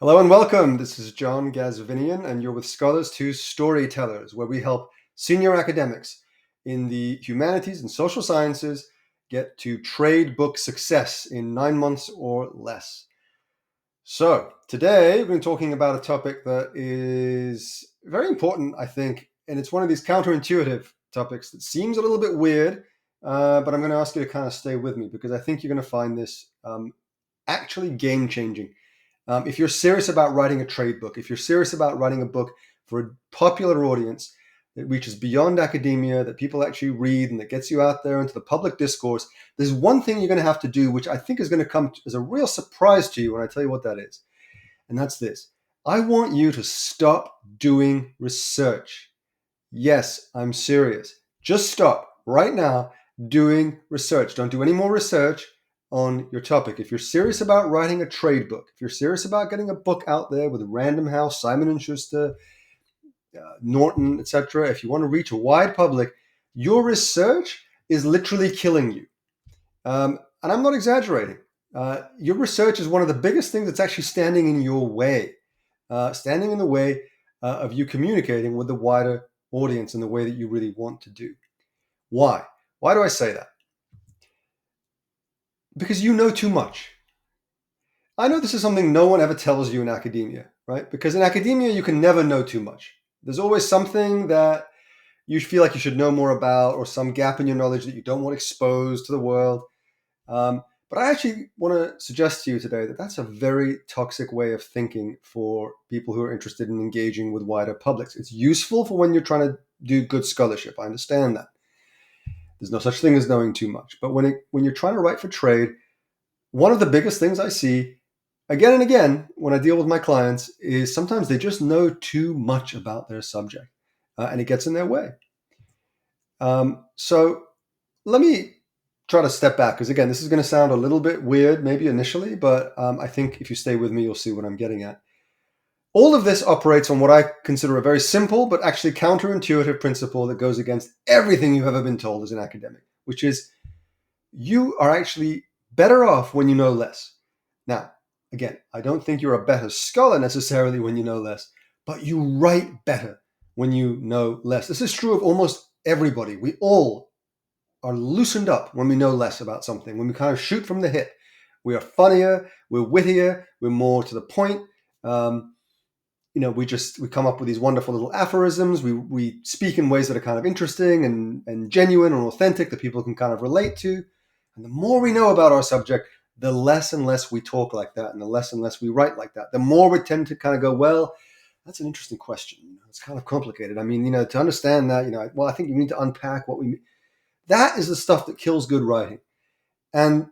Hello and welcome. This is John Gazvinian, and you're with Scholars to Storytellers, where we help senior academics in the humanities and social sciences get to trade book success in 9 months or less. So, today we're going to be talking about a topic that is very important, I think, and it's one of these counterintuitive topics that seems a little bit weird, but I'm going to ask you to kind of stay with me because I think you're going to find this actually game changing. If you're serious about writing a trade book, if you're serious about writing a book for a popular audience that reaches beyond academia, that people actually read, and that gets you out there into the public discourse, there's one thing you're going to have to do, which I think is going to come as a real surprise to you when I tell you what that is. And that's this. I want you to stop doing research. Yes, I'm serious. Just stop right now doing research. Don't do any more research on your topic. If you're serious about writing a trade book, if you're serious about getting a book out there with Random House, Simon & Schuster, Norton, etc., if you want to reach a wide public, your research is literally killing you. And I'm not exaggerating. Your research is one of the biggest things that's actually standing in your way, standing in the way of you communicating with the wider audience in the way that you really want to do. Why? Why do I say that? Because you know too much. I know this is something no one ever tells you in academia, right? Because in academia, you can never know too much. There's always something that you feel like you should know more about, or some gap in your knowledge that you don't want exposed to the world. But I actually want to suggest to you today that that's a very toxic way of thinking for people who are interested in engaging with wider publics. It's useful for when you're trying to do good scholarship. I understand that. There's no such thing as knowing too much. But when you're trying to write for trade, one of the biggest things I see again and again when I deal with my clients is sometimes they just know too much about their subject, and it gets in their way. So let me try to step back because, again, this is going to sound a little bit weird maybe initially, but I think if you stay with me, you'll see what I'm getting at. All of this operates on what I consider a very simple but actually counterintuitive principle that goes against everything you've ever been told as an academic, which is you are actually better off when you know less. Now, again, I don't think you're a better scholar necessarily when you know less, but you write better when you know less. This is true of almost everybody. We all are loosened up when we know less about something, when we kind of shoot from the hip. We are funnier, we're wittier, we're more to the point. We come up with these wonderful little aphorisms. We speak in ways that are kind of interesting and genuine and authentic that people can kind of relate to. And the more we know about our subject, the less and less we talk like that, and the less and less we write like that. The more we tend to kind of go, well, that's an interesting question. It's kind of complicated. I mean, to understand that, I think you need to unpack what we mean. That is the stuff that kills good writing. And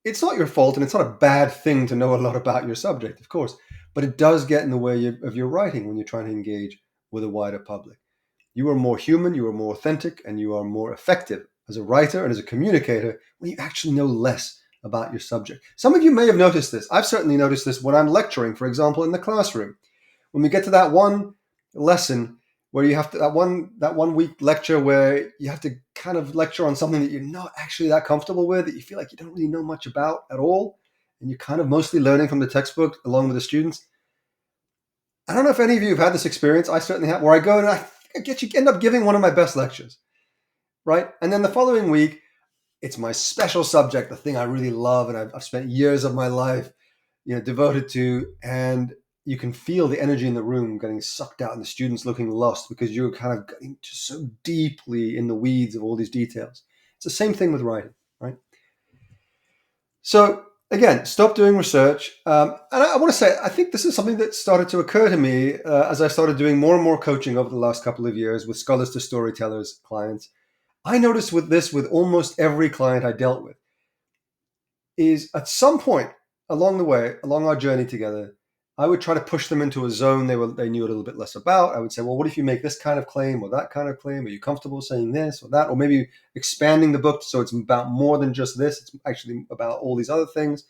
it's not your fault, and it's not a bad thing to know a lot about your subject, of course, but it does get in the way of your writing when you're trying to engage with a wider public. You are more human, you are more authentic, and you are more effective as a writer and as a communicator when you actually know less about your subject. Some of you may have noticed this. I've certainly noticed this when I'm lecturing, for example, in the classroom. When we get to that one lesson where you have to that one week lecture where you have to kind of lecture on something that you're not actually that comfortable with, that you feel like you don't really know much about at all, and you're kind of mostly learning from the textbook along with the students. I don't know if any of you have had this experience. I certainly have, where I go and I end up giving one of my best lectures, right? And then the following week, it's my special subject, the thing I really love, and I've spent years of my life, devoted to, and you can feel the energy in the room getting sucked out and the students looking lost because you're kind of getting just so deeply in the weeds of all these details. It's the same thing with writing, right? So again, stop doing research. And I want to say, I think this is something that started to occur to me as I started doing more and more coaching over the last couple of years with Scholars to Storytellers clients. I noticed with almost every client I dealt with, is at some point along the way, along our journey together, I would try to push them into a zone they knew a little bit less about. I would say, well, what if you make this kind of claim or that kind of claim? Are you comfortable saying this or that? Or maybe expanding the book so it's about more than just this. It's actually about all these other things.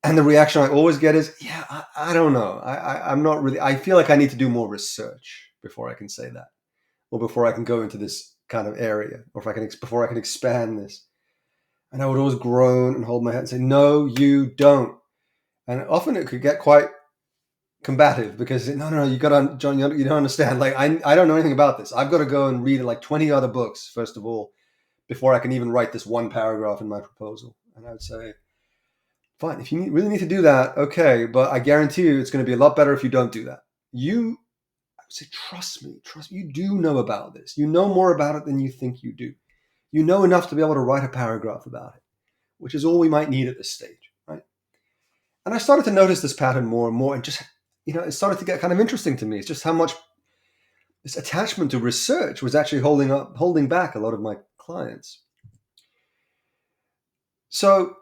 And the reaction I always get is, yeah, I don't know. I'm not really, I feel like I need to do more research before I can say that, or before I can go into this kind of area, or before I can expand this. And I would always groan and hold my head and say, no, you don't. And often it could get quite combative because no, you got to, John, you don't understand. Like, I don't know anything about this. I've got to go and read like 20 other books, first of all, before I can even write this one paragraph in my proposal. And I would say, fine, if you really need to do that, okay, but I guarantee you it's going to be a lot better if you don't do that. I would say, trust me, you do know about this. You know more about it than you think you do. You know enough to be able to write a paragraph about it, which is all we might need at this stage, right? And I started to notice this pattern more and more, and just, it started to get kind of interesting to me. It's just how much this attachment to research was actually holding back a lot of my clients. So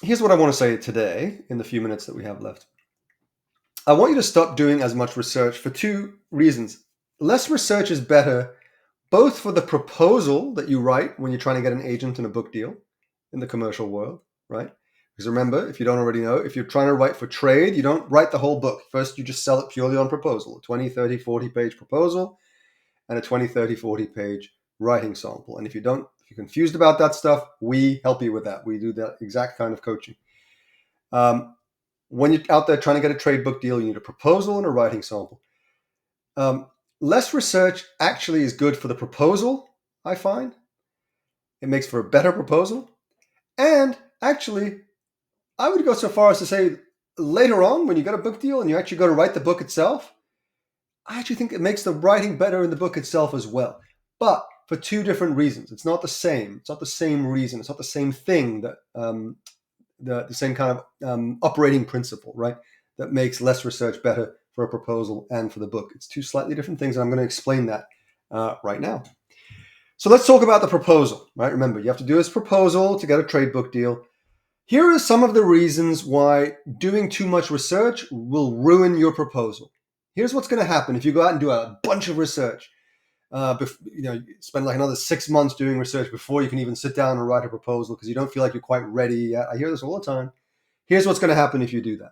here's what I want to say today in the few minutes that we have left. I want you to stop doing as much research for two reasons. Less research is better, both for the proposal that you write when you're trying to get an agent in a book deal in the commercial world, right? Because remember, if you don't already know, if you're trying to write for trade, you don't write the whole book. First, you just sell it purely on proposal, a 20, 30, 40-page proposal and a 20, 30, 40-page writing sample. And if you're confused about that stuff, we help you with that. We do that exact kind of coaching. When you're out there trying to get a trade book deal, you need a proposal and a writing sample. Less research actually is good for the proposal, I find. It makes for a better proposal. And actually, I would go so far as to say later on, when you get a book deal and you actually go to write the book itself, I actually think it makes the writing better in the book itself as well. But for two different reasons. It's not the same. It's not the same reason. It's not the same thing that the same kind of operating principle, right? That makes less research better for a proposal and for the book. It's two slightly different things, and I'm going to explain that right now. So let's talk about the proposal, right? Remember, you have to do this proposal to get a trade book deal. Here are some of the reasons why doing too much research will ruin your proposal. Here's what's going to happen if you go out and do a bunch of research. Spend like another 6 months doing research before you can even sit down and write a proposal because you don't feel like you're quite ready yet. I hear this all the time. Here's what's going to happen if you do that.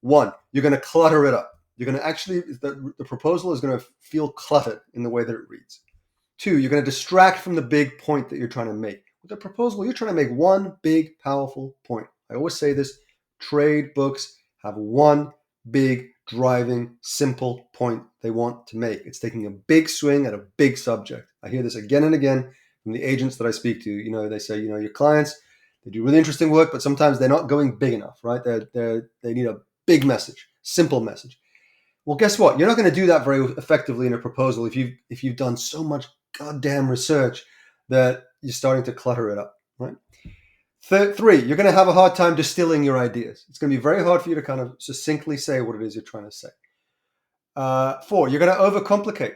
One, you're going to clutter it up. You're going to actually, the proposal is going to feel cluttered in the way that it reads. Two, you're going to distract from the big point that you're trying to make. With the proposal, you're trying to make one big, powerful point. I always say this, trade books have one big, driving, simple point they want to make. It's taking a big swing at a big subject. I hear this again and again from the agents that I speak to. They say, your clients, they do really interesting work, but sometimes they're not going big enough, right? They need a big message, simple message. Well, guess what? You're not going to do that very effectively in a proposal if you've done so much goddamn research that you're starting to clutter it up, right? Three, you're going to have a hard time distilling your ideas. It's going to be very hard for you to kind of succinctly say what it is you're trying to say. Four, you're going to overcomplicate.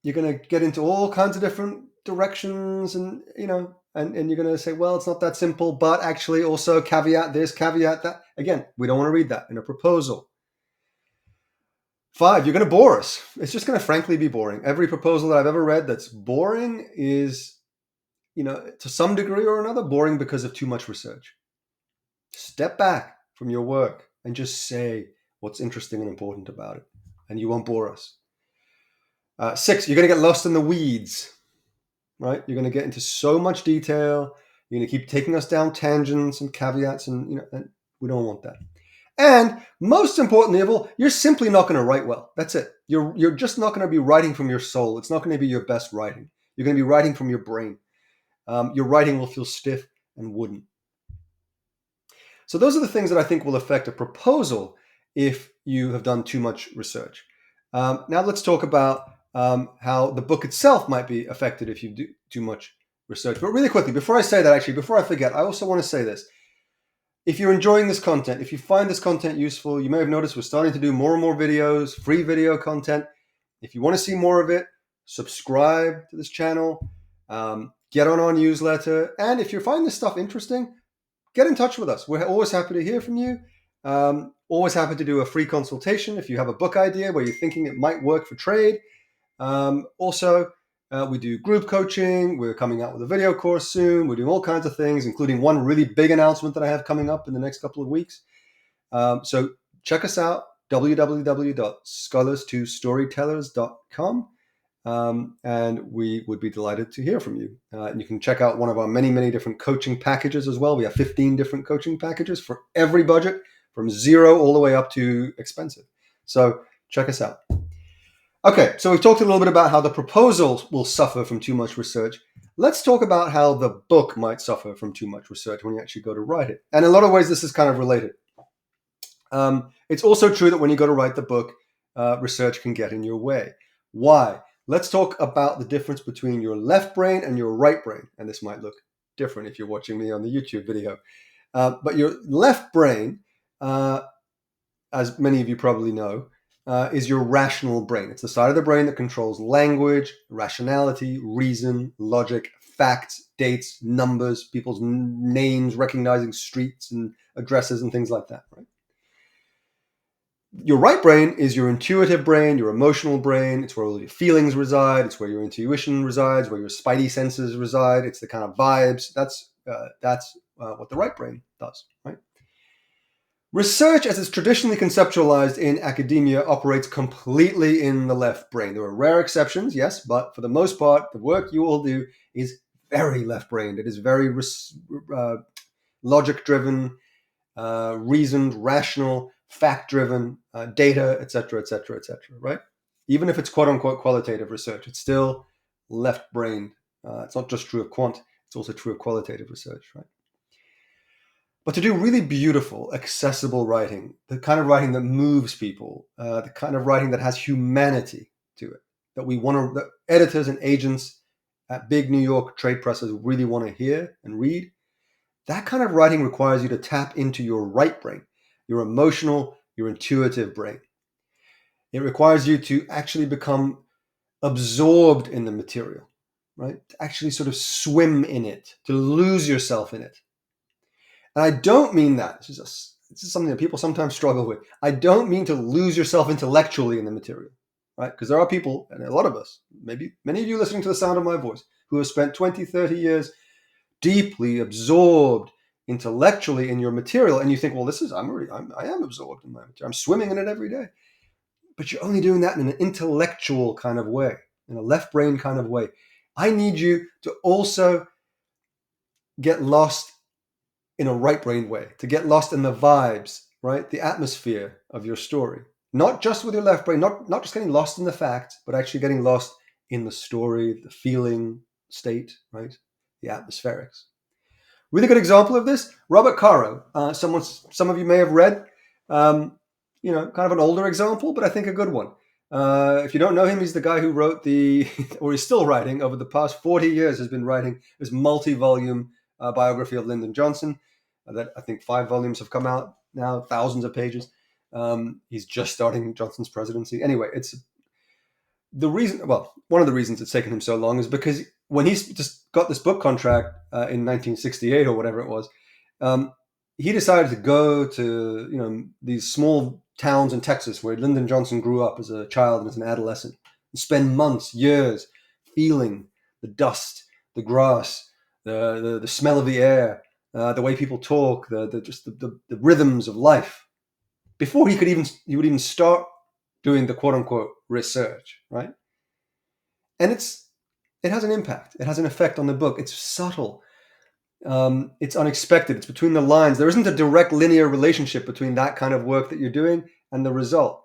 You're going to get into all kinds of different directions and you're going to say, well, it's not that simple, but actually also caveat this, caveat that. Again, we don't want to read that in a proposal. Five, you're going to bore us. It's just going to frankly be boring. Every proposal that I've ever read that's boring is, to some degree or another, boring because of too much research. Step back from your work and just say what's interesting and important about it, and you won't bore us. Six, you're going to get lost in the weeds, right? You're going to get into so much detail. You're going to keep taking us down tangents and caveats, and we don't want that. And most importantly of all, you're simply not going to write well. That's it. You're just not going to be writing from your soul. It's not going to be your best writing. You're going to be writing from your brain. Your writing will feel stiff and wooden. So those are the things that I think will affect a proposal if you have done too much research. Now let's talk about how the book itself might be affected if you do too much research. But really quickly, before I say that, actually, before I forget, I also want to say this. If you're enjoying this content, if you find this content useful, you may have noticed we're starting to do more and more videos, free video content. If you want to see more of it, subscribe to this channel, get on our newsletter. And if you find this stuff interesting, get in touch with us. We're always happy to hear from you. Always happy to do a free consultation if you have a book idea where you're thinking it might work for trade. We do group coaching. We're coming out with a video course soon. We're doing all kinds of things, including one really big announcement that I have coming up in the next couple of weeks. So check us out, www.scholars2storytellers.com. and we would be delighted to hear from you. And you can check out one of our many, many different coaching packages as well. We have 15 different coaching packages for every budget, from zero all the way up to expensive. So check us out. Okay, so we've talked a little bit about how the proposal will suffer from too much research. Let's talk about how the book might suffer from too much research when you actually go to write it. And in a lot of ways, this is kind of related. It's also true that when you go to write the book, research can get in your way. Why? Let's talk about the difference between your left brain and your right brain. And this might look different if you're watching me on the YouTube video. But your left brain, as many of you probably know, is your rational brain. It's the side of the brain that controls language, rationality, reason, logic, facts, dates, numbers, people's names, recognizing streets and addresses and things like that, right? Your right brain is your intuitive brain, your emotional brain. It's where all your feelings reside. It's where your intuition resides, where your spidey senses reside. It's the kind of vibes. That's what the right brain does, right? Research, as it's traditionally conceptualized in academia, operates completely in the left brain. There are rare exceptions, yes, but for the most part, the work you all do is very left-brained. It is very logic-driven, reasoned, rational, fact-driven, data, etc., etc., etc., right? Even if it's quote-unquote qualitative research, it's still left-brained. It's not just true of quant, it's also true of qualitative research, right? But to do really beautiful, accessible writing, the kind of writing that moves people, the kind of writing that has humanity to it, that editors and agents at big New York trade presses really want to hear and read, that kind of writing requires you to tap into your right brain, your emotional, your intuitive brain. It requires you to actually become absorbed in the material, right? To actually sort of swim in it, to lose yourself in it. And I don't mean that. This is something that people sometimes struggle with. I don't mean to lose yourself intellectually in the material, right? Because there are people, and a lot of us, maybe many of you listening to the sound of my voice, who have spent 20, 30 years deeply absorbed intellectually in your material, and you think, well, I am absorbed in my material. I'm swimming in it every day. But you're only doing that in an intellectual kind of way, in a left brain kind of way. I need you to also get lost in a right brain way, to get lost in the vibes, right? The atmosphere of your story. Not just with your left brain, not just getting lost in the facts, but actually getting lost in the story, the feeling state, right? The atmospherics. Really good example of this, Robert Caro. Some of you may have read, kind of an older example, but I think a good one. If you don't know him, he's the guy who wrote or he's still writing, over the past 40 years, has been writing this multi-volume biography of Lyndon Johnson. That I think 5 volumes have come out now, thousands of pages. He's just starting Johnson's presidency. Anyway, one of the reasons it's taken him so long is because when he just got this book contract in 1968 or whatever it was, he decided to go to these small towns in Texas where Lyndon Johnson grew up as a child and as an adolescent, and spend months, years feeling the dust, the grass, the smell of the air, the way people talk, the rhythms of life, before he would even start doing the quote unquote research, right? And it has an impact. It has an effect on the book. It's subtle. It's unexpected. It's between the lines. There isn't a direct linear relationship between that kind of work that you're doing and the result.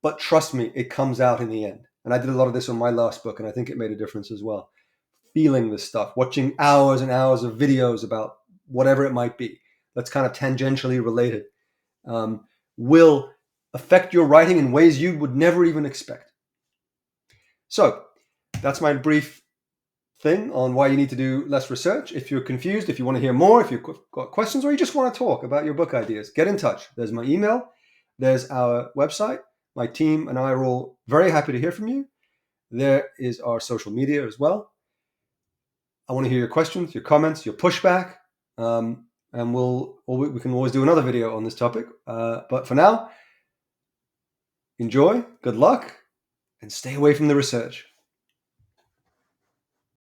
But trust me, it comes out in the end. And I did a lot of this on my last book, and I think it made a difference as well. Feeling this stuff, watching hours and hours of videos about whatever it might be that's kind of tangentially related, will affect your writing in ways you would never even expect. So that's my brief thing on why you need to do less research. If you're confused, if you want to hear more, if you've got questions, or you just want to talk about your book ideas, get in touch. There's my email. There's our website. My team and I are all very happy to hear from you. There is our social media as well. I want to hear your questions, your comments, your pushback, and we can always do another video on this topic. But for now, enjoy, good luck, and stay away from the research.